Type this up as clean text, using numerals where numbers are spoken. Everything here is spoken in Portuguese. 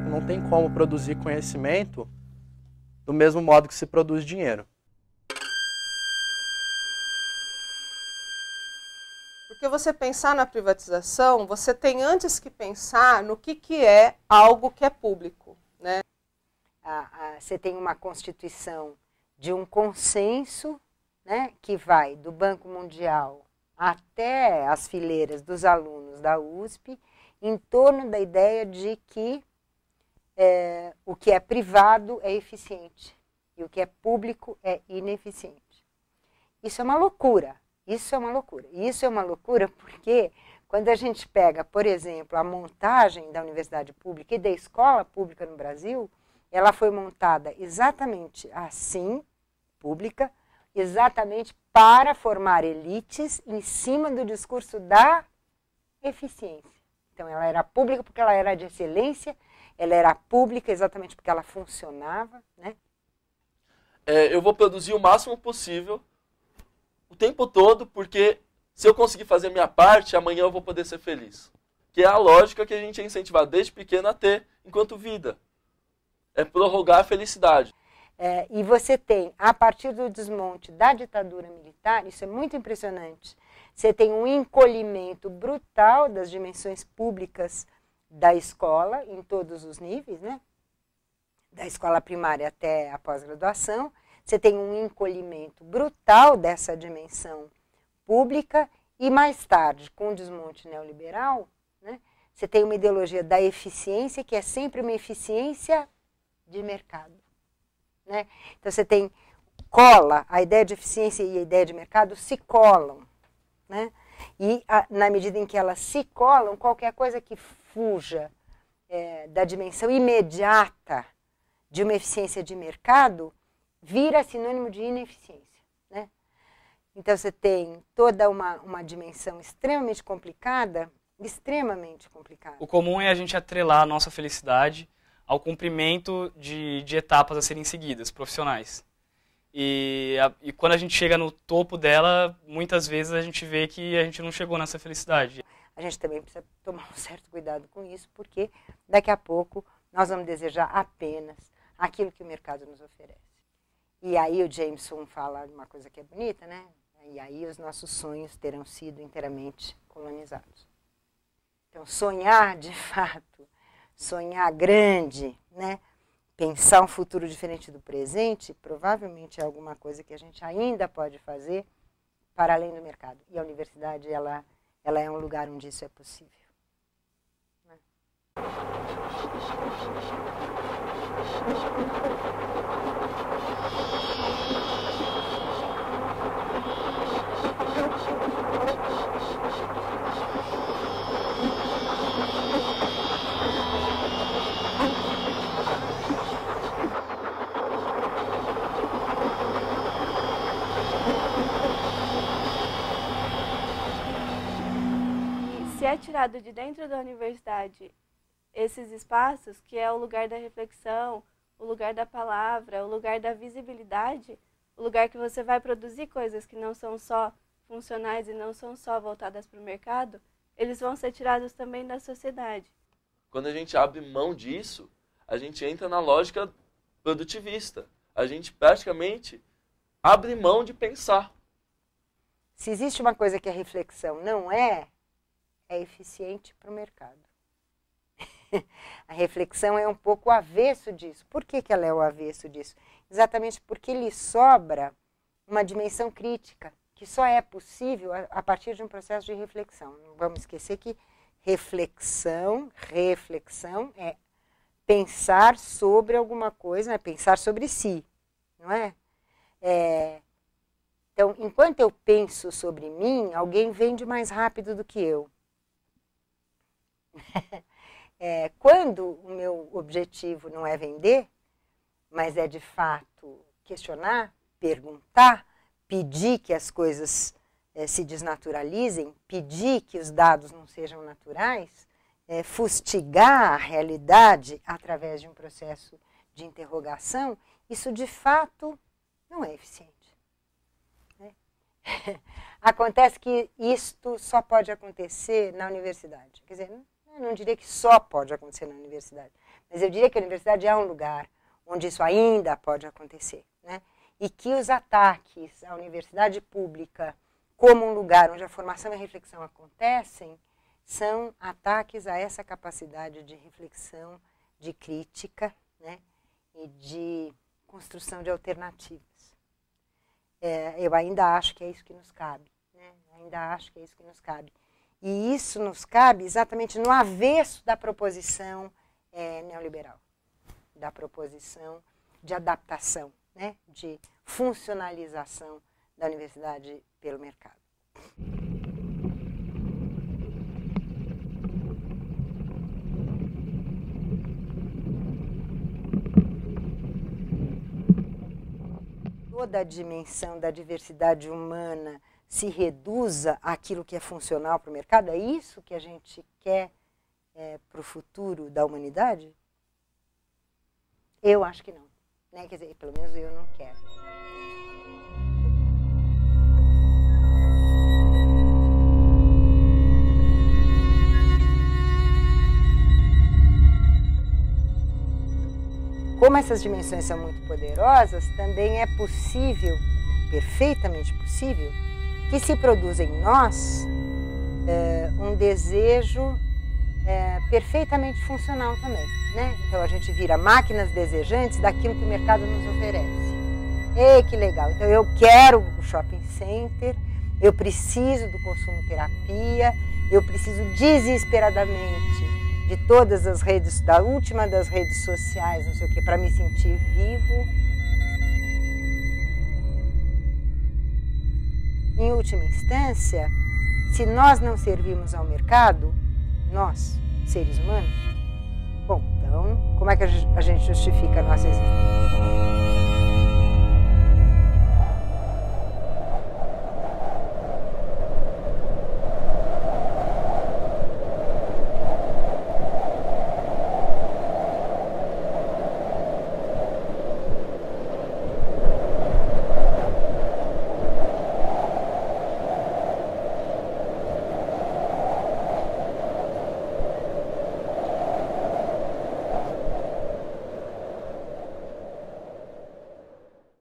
não tem como produzir conhecimento do mesmo modo que se produz dinheiro. Porque você pensar na privatização, você tem antes que pensar no que é algo que é público, né? Você tem uma constituição de um consenso, né, que vai do Banco Mundial até as fileiras dos alunos da USP, em torno da ideia de que o que é privado é eficiente e o que é público é ineficiente. Isso é uma loucura, isso é uma loucura. E isso é uma loucura porque quando a gente pega, por exemplo, a montagem da universidade pública e da escola pública no Brasil, ela foi montada exatamente assim, pública, exatamente para formar elites em cima do discurso da eficiência. Então, ela era pública porque ela era de excelência, ela era pública exatamente porque ela funcionava, né? Eu vou produzir o máximo possível, o tempo todo, porque se eu conseguir fazer a minha parte, amanhã eu vou poder ser feliz. Que é a lógica que a gente é incentivado desde pequeno a ter enquanto vida. É prorrogar a felicidade. E você tem, a partir do desmonte da ditadura militar, isso é muito impressionante, você tem um encolhimento brutal das dimensões públicas da escola, em todos os níveis, né? Da escola primária até a pós-graduação, você tem um encolhimento brutal dessa dimensão pública e mais tarde, com o desmonte neoliberal, né, você tem uma ideologia da eficiência, que é sempre uma eficiência de mercado. Né? Então, você tem a ideia de eficiência e a ideia de mercado se colam. Né? E, na medida em que elas se colam, qualquer coisa que fuja da dimensão imediata de uma eficiência de mercado vira sinônimo de ineficiência. Né? Então, você tem toda uma dimensão extremamente complicada. O comum é a gente atrelar a nossa felicidade ao cumprimento de etapas a serem seguidas, profissionais. E quando a gente chega no topo dela, muitas vezes a gente vê que a gente não chegou nessa felicidade. A gente também precisa tomar um certo cuidado com isso, porque daqui a pouco nós vamos desejar apenas aquilo que o mercado nos oferece. E aí o Jameson fala uma coisa que é bonita, né? E aí os nossos sonhos terão sido inteiramente colonizados. Então, sonhar de fato, sonhar grande, né? Pensar um futuro diferente do presente, provavelmente é alguma coisa que a gente ainda pode fazer para além do mercado. E a universidade, ela é um lugar onde isso é possível. Né? Se é tirado de dentro da universidade esses espaços, que é o lugar da reflexão, o lugar da palavra, o lugar da visibilidade, o lugar que você vai produzir coisas que não são só funcionais e não são só voltadas para o mercado, eles vão ser tirados também da sociedade. Quando a gente abre mão disso, a gente entra na lógica produtivista. A gente praticamente abre mão de pensar. Se existe uma coisa que a reflexão não é eficiente para o mercado. A reflexão é um pouco o avesso disso. Por que ela é o avesso disso? Exatamente porque lhe sobra uma dimensão crítica, que só é possível a partir de um processo de reflexão. Não vamos esquecer que reflexão é pensar sobre alguma coisa, é pensar sobre si, não é? Então, enquanto eu penso sobre mim, alguém vende mais rápido do que eu. Quando o meu objetivo não é vender, mas é de fato questionar, perguntar, pedir que as coisas se desnaturalizem, pedir que os dados não sejam naturais, fustigar a realidade através de um processo de interrogação, isso de fato não é eficiente. Né? Acontece que isto só pode acontecer na universidade. Quer dizer, Eu não diria que só pode acontecer na universidade, mas eu diria que a universidade é um lugar onde isso ainda pode acontecer, né? E que os ataques à universidade pública como um lugar onde a formação e a reflexão acontecem, são ataques a essa capacidade de reflexão, de crítica, né? E de construção de alternativas. Eu ainda acho que é isso que nos cabe, né? Ainda acho que é isso que nos cabe. E isso nos cabe exatamente no avesso da proposição neoliberal, da proposição de adaptação, né? De funcionalização da universidade pelo mercado. Toda a dimensão da diversidade humana se reduza àquilo que é funcional para o mercado? É isso que a gente quer para o futuro da humanidade? Eu acho que não, né? Quer dizer, pelo menos eu não quero. Como essas dimensões são muito poderosas, também é possível, perfeitamente possível, que se produza em nós um desejo perfeitamente funcional também, né? Então a gente vira máquinas desejantes daquilo que o mercado nos oferece. Ei, que legal! Então eu quero o shopping center, eu preciso do consumo terapia, eu preciso desesperadamente de todas as redes, da última das redes sociais, não sei o que, para me sentir vivo. Em última instância, se nós não servimos ao mercado, nós, seres humanos, bom, então, como é que a gente justifica a nossa existência?